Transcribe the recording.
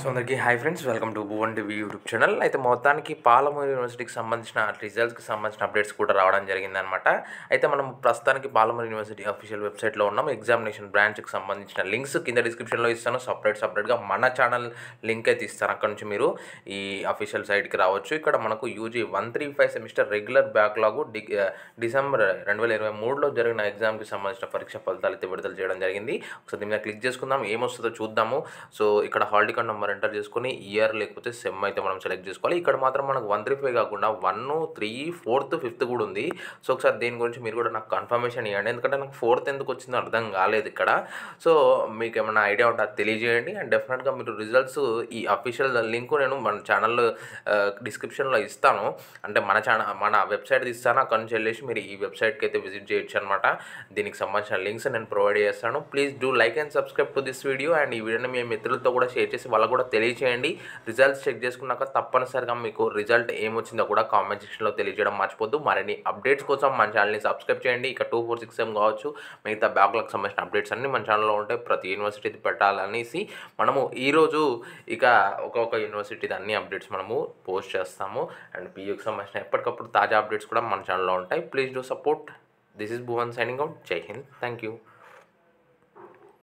So అందరికీ hi friends, welcome to Bhuvan TV YouTube channel. అయితే మొత్తానికి పాలమూరు యూనివర్సిటీకి సంబంధించిన రిజల్ట్స్కి సంబంధించిన అప్డేట్స్ కూడా రావడం జరిగిందనమాట. అయితే మనం ప్రస్తుతానికి పాలమూరు యూనివర్సిటీ అఫీషియల్ వెబ్సైట్లో ఉన్నాం. ఎగ్జామినేషన్ బ్రాంచ్కి సంబంధించిన లింక్స్ కింద డిస్క్రిప్షన్లో ఇస్తాను. సపరేట్గా మన ఛానల్ లింక్ అయితే ఇస్తాను. అక్కడ నుంచి మీరు ఈ అఫీషియల్ సైట్కి రావచ్చు. ఇక్కడ మనకు UG 135 semester regular backlog December 2023లో జరిగిన ఎగ్జామ్కి సంబంధించిన పరీక్ష ఫలితాలు అయితే విడుదల చేయడం జరిగింది. ఒకసారి దీని మీద క్లిక్ చేసుకుందాం, ఏమొస్తుందో చూద్దాము. సో ఇక్కడ హాల్ టికెట్ నెంబర్ ఎంటర్ చేసుకొని ఇయర్ లేకపోతే సెమ్ అయితే మనం సెలెక్ట్ చేసుకోవాలి. ఇక్కడ మాత్రం మనకు 135 కాకుండా 1, 3, 4, 5 కూడా ఉంది. సో ఒకసారి దీని గురించి మీరు కూడా నాకు కన్ఫర్మేషన్ ఇవ్వండి, ఎందుకంటే నాకు 4th ఎందుకు వచ్చిందో అర్థం కాలేదు ఇక్కడ. సో మీకు ఏమైనా ఐడియా ఉంటే అది తెలియజేయండి. అండ్ డెఫినెట్గా మీరు రిజల్ట్స్ ఈ అఫీషియల్ లింక్ నేను మన ఛానల్ డిస్క్రిప్షన్లో ఇస్తాను. అంటే మన వెబ్సైట్ ఇస్తాను. అక్కడ నుంచి వెళ్ళేసి మీరు ఈ వెబ్సైట్కి అయితే విజిట్ చేయొచ్చు అనమాట. దీనికి సంబంధించిన లింక్స్ నేను ప్రొవైడ్ చేస్తాను. Please do like and subscribe to this video. And ఈ వీడియోని మీ మిత్రులతో కూడా షేర్ చేసి వాళ్ళకు కూడా తెలియచేయండి. రిజల్ట్స్ చెక్ చేసుకున్నాక తప్పనిసరిగా మీకు రిజల్ట్ ఏమొచ్చిందో కూడా కామెంట్ సెక్షన్లో తెలియజేయడం మర్చిపోద్దు. మరిన్ని అప్డేట్స్ కోసం మన ఛానల్ని సబ్స్క్రైబ్ చేయండి. ఇక 246 కావచ్చు, మిగతా బ్యాక్లాగ్ సంబంధించిన అప్డేట్స్ అన్నీ మన ఛానల్లో ఉంటాయి. ప్రతి యూనివర్సిటీ పెట్టాలనేసి మనము ఈరోజు ఇక ఒక్కొక్క యూనివర్సిటీ అన్ని అప్డేట్స్ మనము పోస్ట్ చేస్తాము. అండ్ పీయూకి సంబంధించిన ఎప్పటికప్పుడు తాజా అప్డేట్స్ కూడా మన ఛానల్లో ఉంటాయి. Please do support. This is Bhuvan signing out. జై హింద్. Thank you.